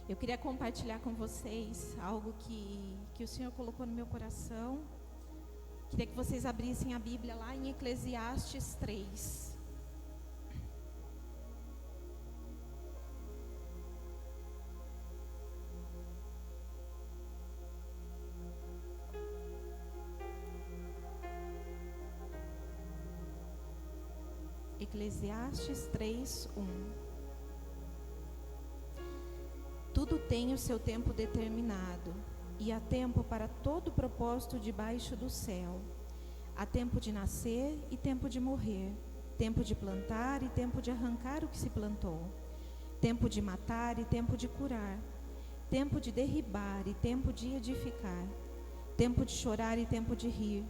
Eu queria compartilhar com vocês algo que o Senhor colocou no meu coração. Queria que vocês abrissem a Bíblia lá em Eclesiastes 3. Eclesiastes 3:1. Tudo tem o seu tempo determinado, e há tempo para todo propósito debaixo do céu. Há tempo de nascer e tempo de morrer, tempo de plantar e tempo de arrancar o que se plantou, tempo de matar e tempo de curar, tempo de derribar e tempo de edificar, tempo de chorar e tempo de rir,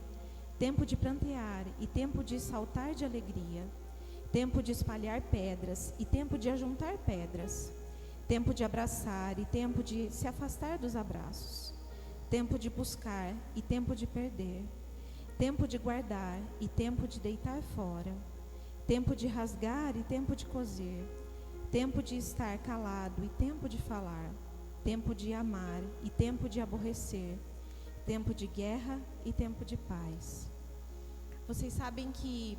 tempo de prantear e tempo de saltar de alegria, tempo de espalhar pedras e tempo de ajuntar pedras, tempo de abraçar e tempo de se afastar dos abraços, tempo de buscar e tempo de perder, tempo de guardar e tempo de deitar fora, tempo de rasgar e tempo de coser, tempo de estar calado e tempo de falar, tempo de amar e tempo de aborrecer, tempo de guerra e tempo de paz. Vocês sabem que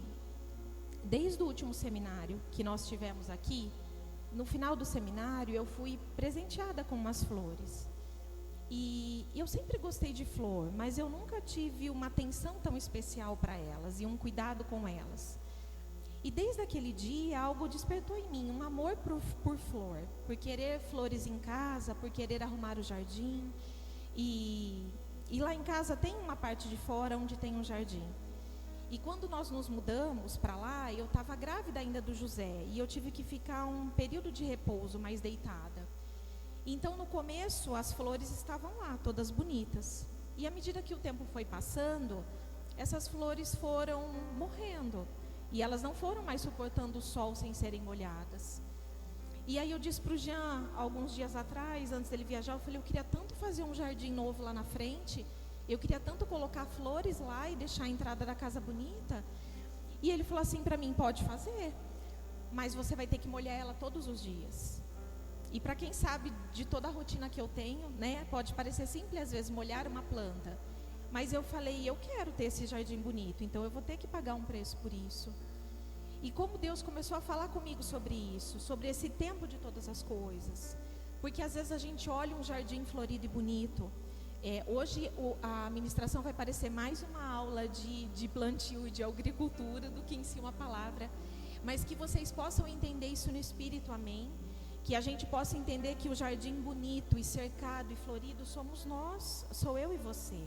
desde o último seminário que nós tivemos aqui, no final do seminário eu fui presenteada com umas flores. E eu sempre gostei de flor, mas eu nunca tive uma atenção tão especial para elas e um cuidado com elas. E desde aquele dia algo despertou em mim, um amor por flor, por querer flores em casa, por querer arrumar o jardim. E lá em casa tem uma parte de fora onde tem um jardim. E quando nós nos mudamos para lá, eu estava grávida ainda do José, e eu tive que ficar um período de repouso, mais deitada. Então, no começo, as flores estavam lá, todas bonitas. E à medida que o tempo foi passando, essas flores foram morrendo. E elas não foram mais suportando o sol sem serem molhadas. E aí eu disse para o Jean, alguns dias atrás, antes dele viajar, eu falei, eu queria tanto fazer um jardim novo lá na frente. Eu queria tanto colocar flores lá e deixar a entrada da casa bonita. E ele falou assim para mim, pode fazer, mas você vai ter que molhar ela todos os dias. E para quem sabe de toda a rotina que eu tenho, né, pode parecer simples às vezes molhar uma planta. Mas eu falei, eu quero ter esse jardim bonito, então eu vou ter que pagar um preço por isso. E como Deus começou a falar comigo sobre isso, sobre esse tempo de todas as coisas. Porque às vezes a gente olha um jardim florido e bonito. Hoje a ministração vai parecer mais uma aula de plantio e de agricultura do que em si uma palavra, mas que vocês possam entender isso no Espírito, amém? Que a gente possa entender que o jardim bonito e cercado e florido somos nós, sou eu e você.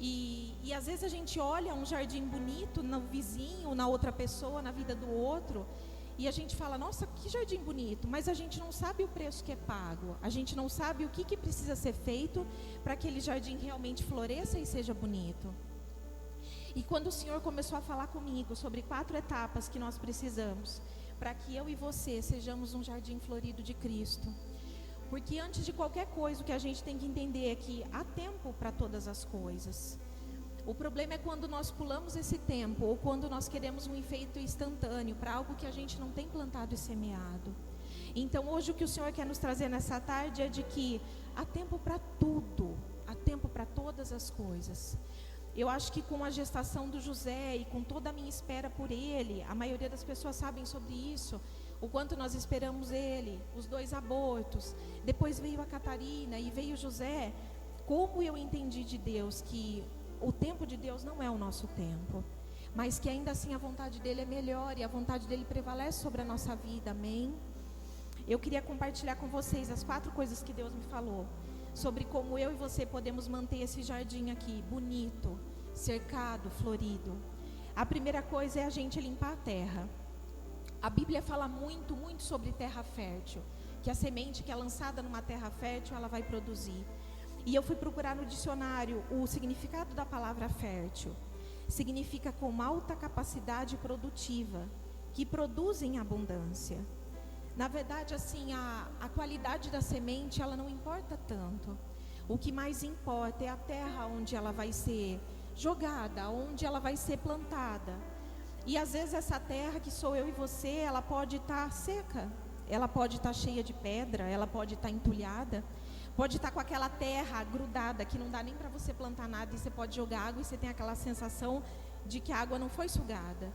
E às vezes a gente olha um jardim bonito no vizinho, na outra pessoa, na vida do outro, e a gente fala, nossa, que jardim bonito, mas a gente não sabe o preço que é pago, a gente não sabe o que precisa ser feito para que aquele jardim realmente floresça e seja bonito. E quando o Senhor começou a falar comigo sobre 4 etapas que nós precisamos, para que eu e você sejamos um jardim florido de Cristo. Porque antes de qualquer coisa, o que a gente tem que entender é que há tempo para todas as coisas. O problema é quando nós pulamos esse tempo, ou quando nós queremos um efeito instantâneo para algo que a gente não tem plantado e semeado. Então hoje o que o Senhor quer nos trazer nessa tarde é de que há tempo para tudo, há tempo para todas as coisas. Eu acho que com a gestação do José e com toda a minha espera por ele, a maioria das pessoas sabem sobre isso, o quanto nós esperamos ele, os 2 abortos, depois veio a Catarina e veio o José. Como eu entendi de Deus que o tempo de Deus não é o nosso tempo, mas que ainda assim a vontade dele é melhor e a vontade dele prevalece sobre a nossa vida, amém? Eu queria compartilhar com vocês as 4 coisas que Deus me falou sobre como eu e você podemos manter esse jardim aqui bonito, cercado, florido. A primeira coisa é a gente limpar a terra. A Bíblia fala muito, muito sobre terra fértil, que a semente que é lançada numa terra fértil, ela vai produzir. E eu fui procurar no dicionário o significado da palavra fértil. Significa com alta capacidade produtiva, que produz em abundância. Na verdade, assim, a qualidade da semente, ela não importa tanto. O que mais importa é a terra onde ela vai ser jogada, onde ela vai ser plantada. E às vezes essa terra que sou eu e você, ela pode estar seca. ela pode estar cheia de pedra, ela pode estar entulhada, pode estar com aquela terra grudada que não dá nem para você plantar nada, e você pode jogar água e você tem aquela sensação de que a água não foi sugada.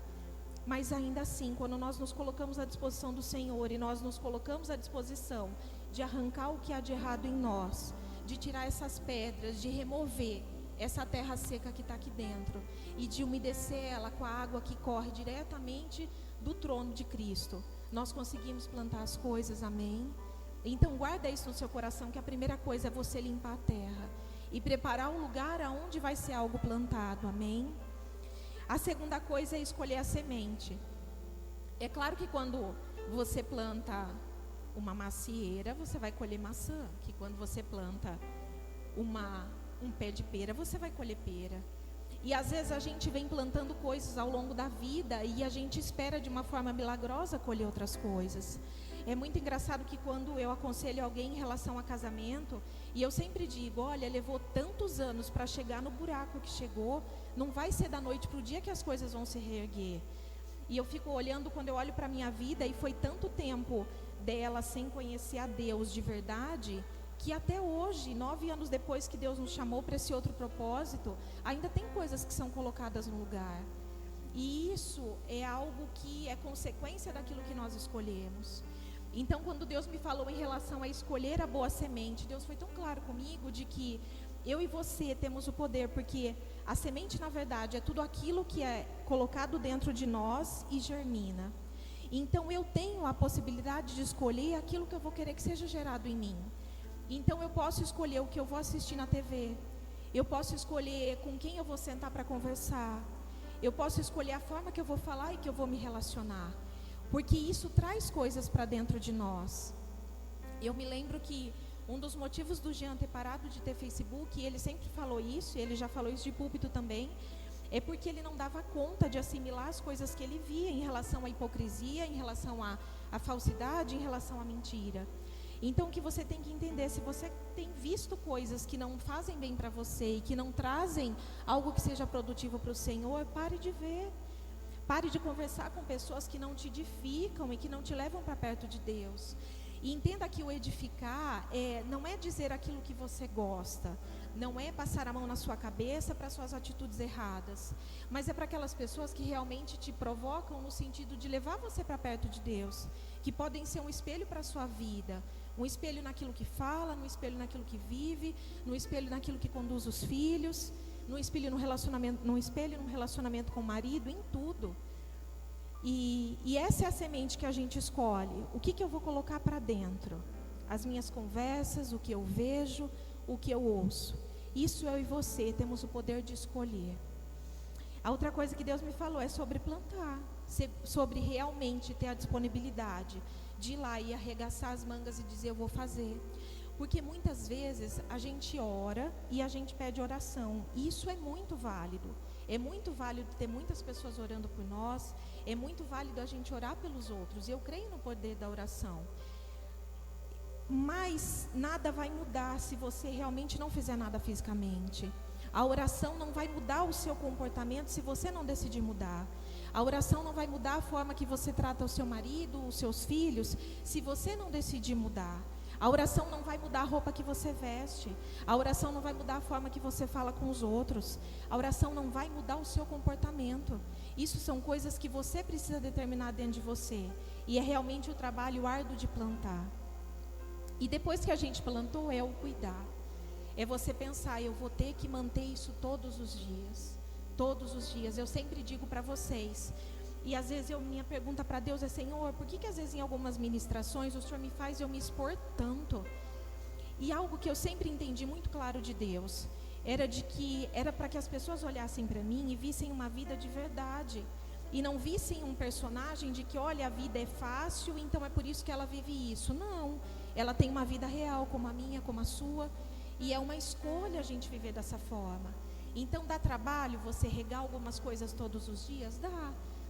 Mas ainda assim, quando nós nos colocamos à disposição do Senhor e nós nos colocamos à disposição de arrancar o que há de errado em nós, de tirar essas pedras, de remover essa terra seca que está aqui dentro e de umedecer ela com a água que corre diretamente do trono de Cristo, nós conseguimos plantar as coisas, amém? Então guarda isso no seu coração, que a primeira coisa é você limpar a terra e preparar um lugar aonde vai ser algo plantado, amém? A segunda coisa é escolher a semente. É claro que quando você planta uma macieira, você vai colher maçã, que quando você planta um pé de pera, você vai colher pera. E às vezes a gente vem plantando coisas ao longo da vida e a gente espera de uma forma milagrosa colher outras coisas. É muito engraçado que quando eu aconselho alguém em relação a casamento, e eu sempre digo, olha, levou tantos anos para chegar no buraco que chegou, não vai ser da noite para o dia que as coisas vão se reerguer. E eu fico olhando, quando eu olho para a minha vida, e foi tanto tempo dela sem conhecer a Deus de verdade, que até hoje, 9 anos depois que Deus nos chamou para esse outro propósito, ainda tem coisas que são colocadas no lugar. E isso é algo que é consequência daquilo que nós escolhemos. Então, quando Deus me falou em relação a escolher a boa semente, Deus foi tão claro comigo de que eu e você temos o poder, porque a semente, na verdade, é tudo aquilo que é colocado dentro de nós e germina. Então, eu tenho a possibilidade de escolher aquilo que eu vou querer que seja gerado em mim. Então, eu posso escolher o que eu vou assistir na TV, eu posso escolher com quem eu vou sentar para conversar, eu posso escolher a forma que eu vou falar e que eu vou me relacionar. Porque isso traz coisas para dentro de nós. Eu me lembro que um dos motivos do Jean ter parado de ter Facebook, ele sempre falou isso, ele já falou isso de púlpito também, é porque ele não dava conta de assimilar as coisas que ele via em relação à hipocrisia, em relação à falsidade, em relação à mentira. Então, o que você tem que entender, se você tem visto coisas que não fazem bem para você e que não trazem algo que seja produtivo para o Senhor, pare de ver. Pare de conversar com pessoas que não te edificam e que não te levam para perto de Deus. E entenda que o edificar não é dizer aquilo que você gosta, não é passar a mão na sua cabeça para suas atitudes erradas, mas é para aquelas pessoas que realmente te provocam no sentido de levar você para perto de Deus, que podem ser um espelho para a sua vida, um espelho naquilo que fala, um espelho naquilo que vive, um espelho naquilo que conduz os filhos, num espelho no relacionamento com o marido, em tudo. E essa é a semente que a gente escolhe. O que eu vou colocar para dentro? As minhas conversas, o que eu vejo, o que eu ouço. Isso eu e você temos o poder de escolher. A outra coisa que Deus me falou é sobre plantar, sobre realmente ter a disponibilidade de ir lá e arregaçar as mangas e dizer, eu vou fazer. Porque muitas vezes a gente ora e a gente pede oração. E isso é muito válido. É muito válido ter muitas pessoas orando por nós. É muito válido a gente orar pelos outros. Eu creio no poder da oração. Mas nada vai mudar se você realmente não fizer nada fisicamente. A oração não vai mudar o seu comportamento se você não decidir mudar. A oração não vai mudar a forma que você trata o seu marido, os seus filhos, se você não decidir mudar. A oração não vai mudar a roupa que você veste. A oração não vai mudar a forma que você fala com os outros. A oração não vai mudar o seu comportamento. Isso são coisas que você precisa determinar dentro de você. E é realmente o trabalho árduo de plantar. E depois que a gente plantou, é o cuidar. É você pensar, eu vou ter que manter isso todos os dias. Todos os dias. Eu sempre digo para vocês... E às vezes minha pergunta para Deus é, Senhor, por que às vezes em algumas ministrações o Senhor me faz eu me expor tanto? E algo que eu sempre entendi muito claro de Deus, era para que as pessoas olhassem para mim e vissem uma vida de verdade. E não vissem um personagem de que, olha, a vida é fácil, então é por isso que ela vive isso. Não, ela tem uma vida real, como a minha, como a sua. E é uma escolha a gente viver dessa forma. Então dá trabalho você regar algumas coisas todos os dias?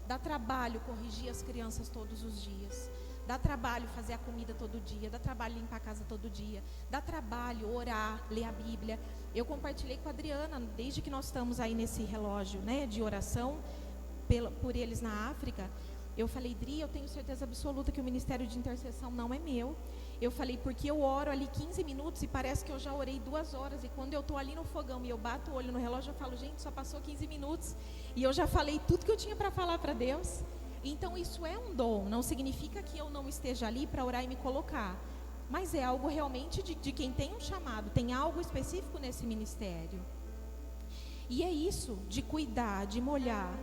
Dá trabalho corrigir as crianças todos os dias. Dá trabalho fazer a comida todo dia. Dá trabalho limpar a casa todo dia. Dá trabalho orar, ler a Bíblia. Eu compartilhei com a Adriana, desde que nós estamos aí nesse relógio, né, de oração por eles na África. Eu falei, Dri, eu tenho certeza absoluta que o ministério de intercessão não é meu. Eu falei, porque eu oro ali 15 minutos e parece que eu já orei 2 horas. E quando eu estou ali no fogão e eu bato o olho no relógio, eu falo, gente, só passou 15 minutos. E eu já falei tudo que eu tinha para falar para Deus. Então isso é um dom, não significa que eu não esteja ali para orar e me colocar. Mas é algo realmente de quem tem um chamado, tem algo específico nesse ministério. E é isso, de cuidar, de molhar.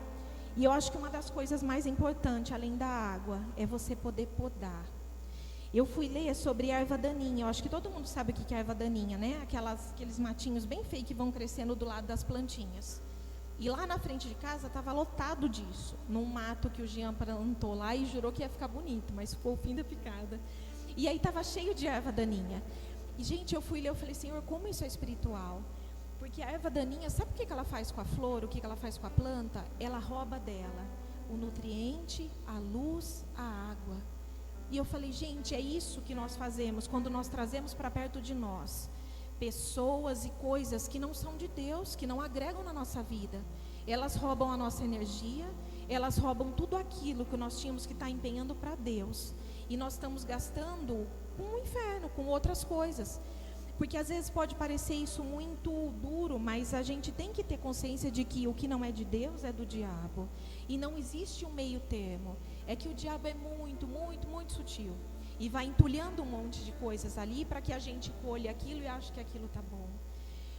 E eu acho que uma das coisas mais importantes, além da água, é você poder podar. Eu fui ler sobre erva daninha. Eu acho que todo mundo sabe o que é erva daninha, né? Aqueles matinhos bem feios que vão crescendo do lado das plantinhas. E lá na frente de casa estava lotado disso, num mato que o Jean plantou lá e jurou que ia ficar bonito, mas ficou o fim da picada. E aí estava cheio de erva daninha. E, gente, eu fui ler, eu falei, Senhor, como isso é espiritual? Porque a erva daninha, sabe o que ela faz com a flor, o que ela faz com a planta? Ela rouba dela o nutriente, a luz, a água. E eu falei, gente, é isso que nós fazemos quando nós trazemos para perto de nós pessoas e coisas que não são de Deus, que não agregam na nossa vida. Elas roubam a nossa energia, elas roubam tudo aquilo que nós tínhamos que estar empenhando para Deus. E nós estamos gastando com o inferno, com outras coisas. Porque às vezes pode parecer isso muito duro, mas a gente tem que ter consciência de que o que não é de Deus é do diabo. E não existe um meio termo. É que o diabo é muito, muito, muito sutil. E vai entulhando um monte de coisas ali para que a gente colhe aquilo e ache que aquilo está bom.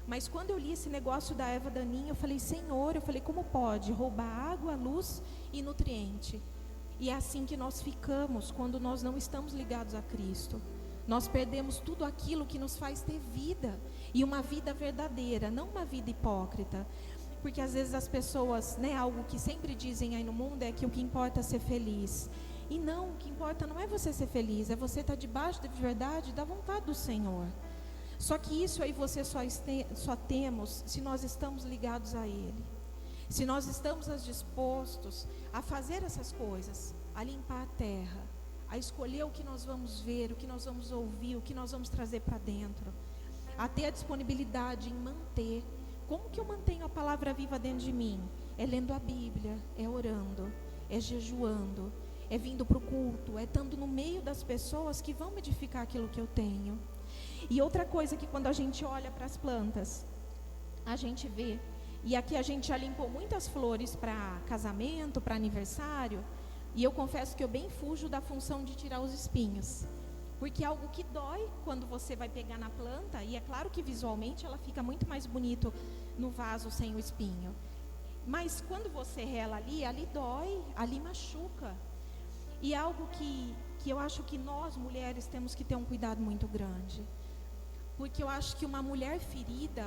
Mas quando eu li esse negócio da erva daninha, eu falei, Senhor, como pode roubar água, luz e nutriente? E é assim que nós ficamos quando nós não estamos ligados a Cristo. Nós perdemos tudo aquilo que nos faz ter vida. E uma vida verdadeira, não uma vida hipócrita. Porque às vezes as pessoas, algo que sempre dizem aí no mundo é que o que importa é ser feliz. E não, o que importa não é você ser feliz, é você estar debaixo da verdade, da vontade do Senhor. Só que isso aí você só temos se nós estamos ligados a Ele. Se nós estamos dispostos a fazer essas coisas, a limpar a terra, a escolher o que nós vamos ver, o que nós vamos ouvir, o que nós vamos trazer para dentro, a ter a disponibilidade em manter. Como que eu mantenho a palavra viva dentro de mim? É lendo a Bíblia, é orando, é jejuando, é vindo para o culto, é estando no meio das pessoas que vão edificar aquilo que eu tenho. E outra coisa que quando a gente olha para as plantas, a gente vê, e aqui a gente já limpou muitas flores para casamento, para aniversário, e eu confesso que eu bem fujo da função de tirar os espinhos, porque é algo que dói quando você vai pegar na planta, e é claro que visualmente ela fica muito mais bonito no vaso sem o espinho, mas quando você rela ali dói, ali machuca. E algo que eu acho que nós mulheres temos que ter um cuidado muito grande, porque eu acho que uma mulher ferida,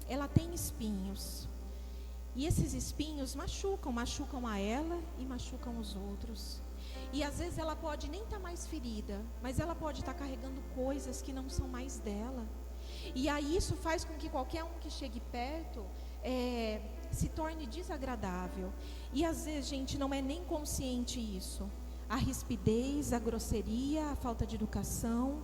ela tem espinhos, e esses espinhos machucam a ela e machucam os outros. E às vezes ela pode nem estar mais ferida, mas ela pode estar carregando coisas que não são mais dela. E aí isso faz com que qualquer um que chegue perto se torne desagradável. E às vezes, gente, não é nem consciente isso. A rispidez, a grosseria, a falta de educação.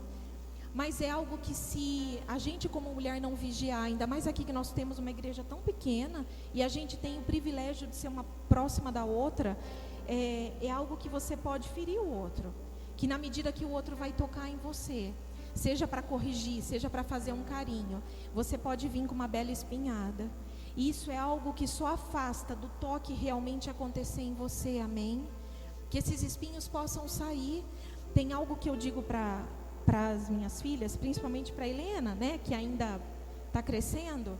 Mas é algo que se a gente como mulher não vigiar, ainda mais aqui que nós temos uma igreja tão pequena, e a gente tem o privilégio de ser uma próxima da outra, é algo que você pode ferir o outro. Que na medida que o outro vai tocar em você, seja para corrigir, seja para fazer um carinho, você pode vir com uma bela espinhada. E isso é algo que só afasta do toque realmente acontecer em você, amém? Que esses espinhos possam sair. Tem algo que eu digo para as minhas filhas, principalmente para a Helena, que ainda está crescendo.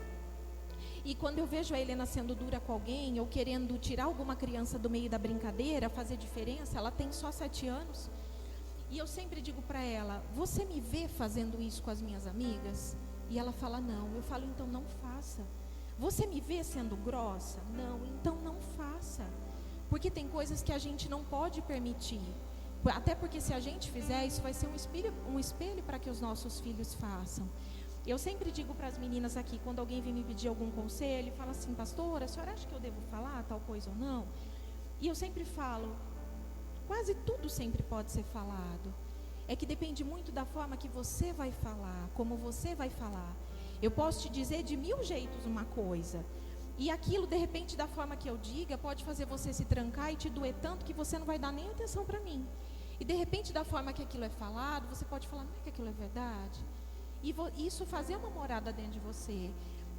E quando eu vejo a Helena sendo dura com alguém, ou querendo tirar alguma criança do meio da brincadeira, fazer diferença, ela tem só 7 anos. E eu sempre digo para ela, você me vê fazendo isso com as minhas amigas? E ela fala, não. Eu falo, então não faça. Você me vê sendo grossa? Não, então não faça. Porque tem coisas que a gente não pode permitir. Até porque se a gente fizer, isso vai ser um espelho para que os nossos filhos façam. Eu sempre digo para as meninas aqui, quando alguém vem me pedir algum conselho, fala assim, pastora, a senhora acha que eu devo falar tal coisa ou não? E eu sempre falo, quase tudo sempre pode ser falado. É que depende muito da forma que você vai falar, como você vai falar. Eu posso te dizer de 1000 jeitos uma coisa, E aquilo, de repente, da forma que eu diga, pode fazer você se trancar e te doer tanto que você não vai dar nem atenção para mim. E de repente, da forma que aquilo é falado, você pode falar, não é que aquilo é verdade? E isso fazer uma morada dentro de você.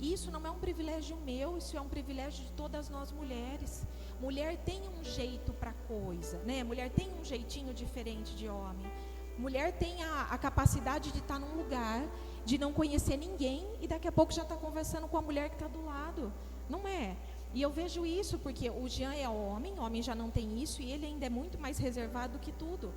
Isso não é um privilégio meu, isso é um privilégio de todas nós mulheres. Mulher tem um jeito para coisa, né? Mulher tem um jeitinho diferente de homem. Mulher tem a capacidade de estar num lugar, de não conhecer ninguém e daqui a pouco já está conversando com a mulher que está do lado. Não é? E eu vejo isso porque o Jean é homem já não tem isso e ele ainda é muito mais reservado que tudo.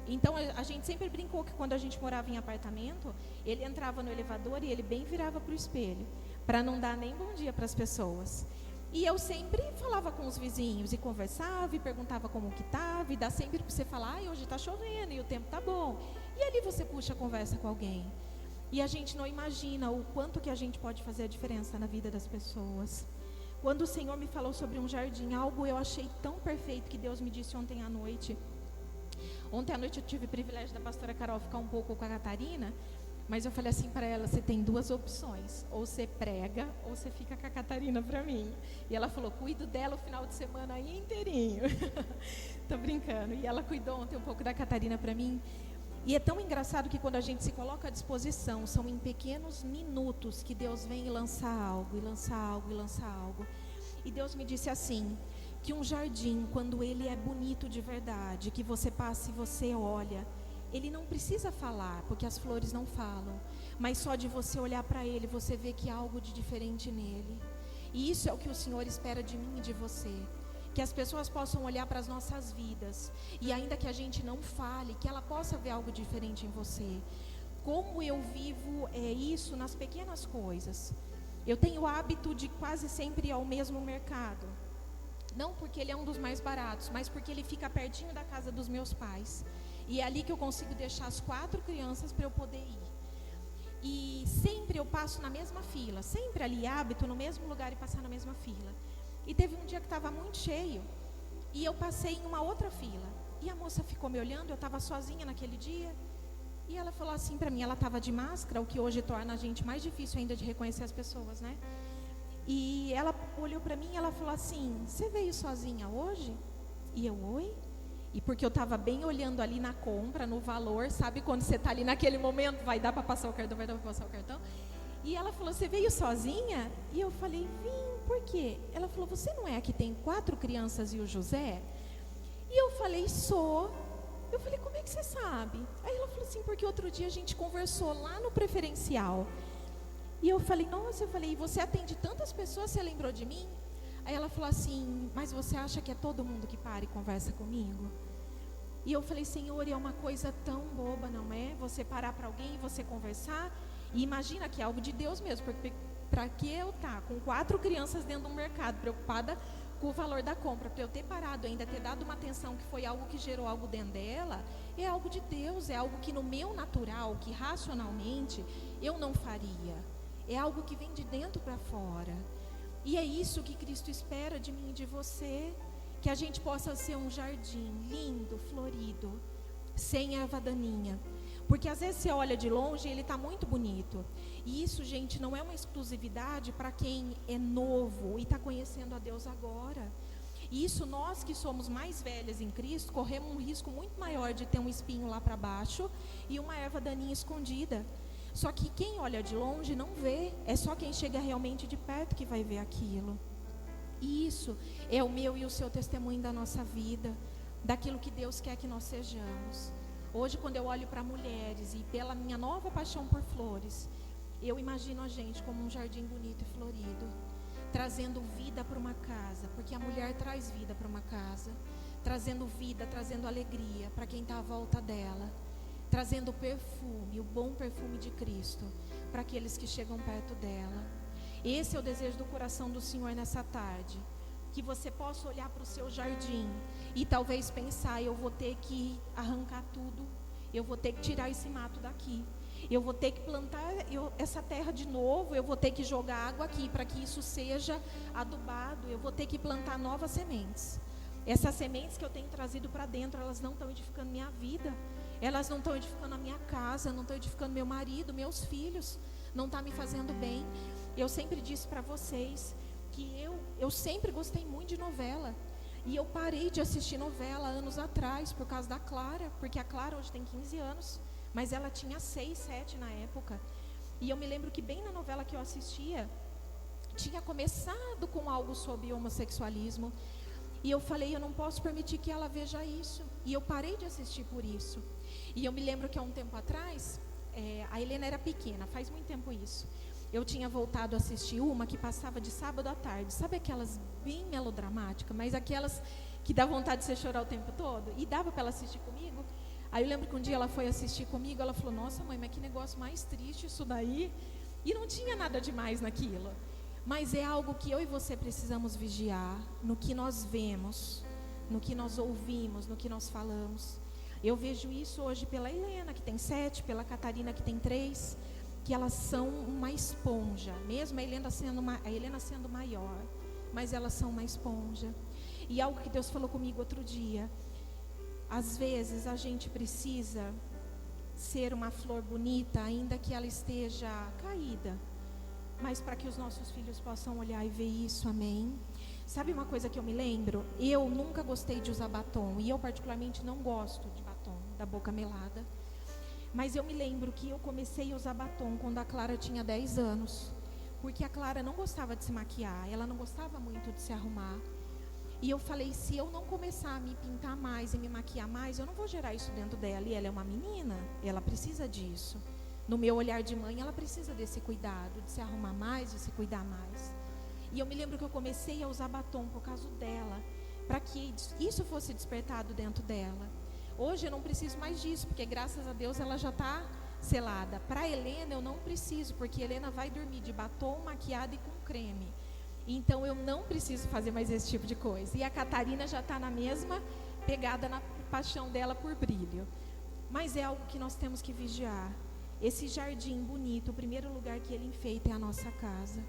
Então a gente sempre brincou que quando a gente morava em apartamento, ele entrava no elevador e ele bem virava para o espelho, para não dar nem bom dia para as pessoas. E eu sempre falava com os vizinhos e conversava e perguntava como que estava, e dá sempre para você falar, hoje está chovendo e o tempo está bom. E ali você puxa a conversa com alguém. E a gente não imagina o quanto que a gente pode fazer a diferença na vida das pessoas. Quando o Senhor me falou sobre um jardim, algo eu achei tão perfeito que Deus me disse ontem à noite. Ontem à noite eu tive o privilégio da pastora Carol ficar um pouco com a Catarina, mas eu falei assim para ela, você tem duas opções, ou você prega, ou você fica com a Catarina para mim. E ela falou, cuido dela o final de semana aí inteirinho. Tô brincando. E ela cuidou ontem um pouco da Catarina para mim. E é tão engraçado que quando a gente se coloca à disposição, são em pequenos minutos que Deus vem e lança algo, e lança algo, e lança algo. E Deus me disse assim, que um jardim, quando ele é bonito de verdade, que você passa e você olha, ele não precisa falar, porque as flores não falam, mas só de você olhar para ele, você vê que há algo de diferente nele. E isso é o que o Senhor espera de mim e de você. Que as pessoas possam olhar para as nossas vidas e ainda que a gente não fale, que ela possa ver algo diferente em você. Como eu vivo isso nas pequenas coisas. Eu tenho o hábito de quase sempre ir ao mesmo mercado. Não porque ele é um dos mais baratos, mas porque ele fica pertinho da casa dos meus pais. E é ali que eu consigo deixar as 4 crianças para eu poder ir. E sempre eu passo na mesma fila, sempre ali hábito no mesmo lugar e passar na mesma fila. E teve um dia que estava muito cheio, e eu passei em uma outra fila. E a moça ficou me olhando, eu estava sozinha naquele dia. E ela falou assim para mim, ela estava de máscara, o que hoje torna a gente mais difícil ainda de reconhecer as pessoas, né? E ela olhou para mim e ela falou assim, você veio sozinha hoje? E eu, oi? E porque eu estava bem olhando ali na compra, no valor, sabe quando você está ali naquele momento, vai dar para passar o cartão, vai dar para passar o cartão? E ela falou, você veio sozinha? E eu falei, vim, por quê? Ela falou, você não é a que tem 4 crianças e o José? E eu falei, sou. Eu falei, como é que você sabe? Aí ela falou assim, porque outro dia a gente conversou lá no preferencial. E eu falei, nossa, e você atende tantas pessoas, você lembrou de mim? Aí ela falou assim, mas você acha que é todo mundo que para e conversa comigo? E eu falei, Senhor, é uma coisa tão boba, não é? Você parar para alguém e você conversar. E imagina que é algo de Deus mesmo, porque para que eu estar com 4 crianças dentro do mercado, preocupada com o valor da compra, para eu ter parado ainda, ter dado uma atenção que foi algo que gerou algo dentro dela, é algo de Deus, é algo que no meu natural, que racionalmente eu não faria. É algo que vem de dentro para fora. E é isso que Cristo espera de mim e de você, que a gente possa ser um jardim lindo, florido, sem erva daninha. Porque às vezes você olha de longe e ele está muito bonito. E isso, gente, não é uma exclusividade para quem é novo e está conhecendo a Deus agora. E isso, nós que somos mais velhas em Cristo, corremos um risco muito maior de ter um espinho lá para baixo e uma erva daninha escondida. Só que quem olha de longe não vê, é só quem chega realmente de perto que vai ver aquilo. E isso é o meu e o seu testemunho da nossa vida, daquilo que Deus quer que nós sejamos. Hoje, quando eu olho para mulheres e pela minha nova paixão por flores, eu imagino a gente como um jardim bonito e florido, trazendo vida para uma casa, porque a mulher traz vida para uma casa, trazendo vida, trazendo alegria para quem está à volta dela, trazendo perfume, o bom perfume de Cristo, para aqueles que chegam perto dela. Esse é o desejo do coração do Senhor nessa tarde, que você possa olhar para o seu jardim e talvez pensar, eu vou ter que arrancar tudo, eu vou ter que tirar esse mato daqui, eu vou ter que plantar essa terra de novo, eu vou ter que jogar água aqui para que isso seja adubado, eu vou ter que plantar novas sementes. Essas sementes que eu tenho trazido para dentro, elas não estão edificando minha vida, elas não estão edificando a minha casa, não estão edificando meu marido, meus filhos, não está me fazendo bem. Eu sempre disse para vocês que eu sempre gostei muito de novela. E eu parei de assistir novela anos atrás por causa da Clara, porque a Clara hoje tem 15 anos, mas ela tinha 6, 7 na época. E eu me lembro que bem na novela que eu assistia, tinha começado com algo sobre homossexualismo. E eu falei, eu não posso permitir que ela veja isso. E eu parei de assistir por isso. E eu me lembro que há um tempo atrás, a Helena era pequena, faz muito tempo isso. Eu tinha voltado a assistir uma que passava de sábado à tarde. Sabe aquelas bem melodramáticas, mas aquelas que dá vontade de você chorar o tempo todo? E dava para ela assistir comigo. Aí eu lembro que um dia ela foi assistir comigo, ela falou, nossa mãe, mas que negócio mais triste isso daí. E não tinha nada demais naquilo. Mas é algo que eu e você precisamos vigiar, no que nós vemos, no que nós ouvimos, no que nós falamos. Eu vejo isso hoje pela Helena, que tem 7, pela Catarina, que tem 3, que elas são uma esponja, mesmo a Helena sendo maior, mas elas são uma esponja. E algo que Deus falou comigo outro dia, às vezes a gente precisa ser uma flor bonita, ainda que ela esteja caída, mas para que os nossos filhos possam olhar e ver isso, amém? Sabe uma coisa que eu me lembro? Eu nunca gostei de usar batom, e eu particularmente não gosto de batom, da boca melada. Mas eu me lembro que eu comecei a usar batom quando a Clara tinha 10 anos. Porque a Clara não gostava de se maquiar, ela não gostava muito de se arrumar. E eu falei, se eu não começar a me pintar mais e me maquiar mais, eu não vou gerar isso dentro dela. E ela é uma menina, ela precisa disso. No meu olhar de mãe, ela precisa desse cuidado, de se arrumar mais, de se cuidar mais. E eu me lembro que eu comecei a usar batom por causa dela, para que isso fosse despertado dentro dela. Hoje eu não preciso mais disso, porque graças a Deus ela já está selada. Para a Helena eu não preciso, porque a Helena vai dormir de batom, maquiada e com creme. Então eu não preciso fazer mais esse tipo de coisa. E a Catarina já está na mesma pegada, na paixão dela por brilho. Mas é algo que nós temos que vigiar. Esse jardim bonito, o primeiro lugar que ele enfeita é a nossa casa.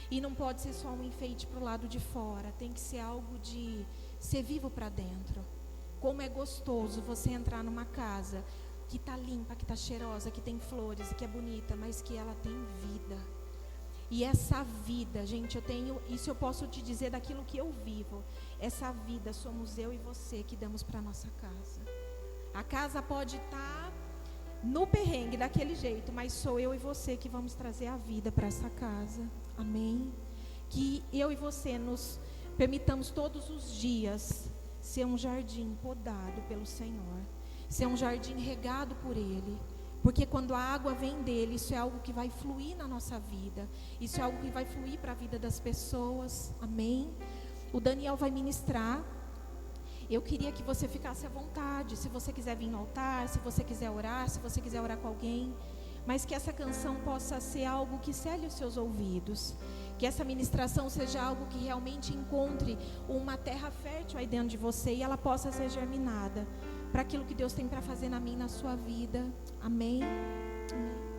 E não pode ser só um enfeite para o lado de fora, tem que ser algo de ser vivo para dentro. Como é gostoso você entrar numa casa que está limpa, que está cheirosa, que tem flores, que é bonita, mas que ela tem vida. E essa vida, gente, isso eu posso te dizer daquilo que eu vivo. Essa vida somos eu e você que damos para a nossa casa. A casa pode estar no perrengue daquele jeito, mas sou eu e você que vamos trazer a vida para essa casa. Amém? Que eu e você nos permitamos todos os dias ser um jardim podado pelo Senhor, ser um jardim regado por Ele, porque quando a água vem dele, isso é algo que vai fluir na nossa vida, isso é algo que vai fluir para a vida das pessoas, amém? O Daniel vai ministrar, eu queria que você ficasse à vontade, se você quiser vir no altar, se você quiser orar, se você quiser orar com alguém, mas que essa canção possa ser algo que cele os seus ouvidos, que essa ministração seja algo que realmente encontre uma terra fértil aí dentro de você e ela possa ser germinada para aquilo que Deus tem para fazer na minha e na sua vida. Amém? Amém.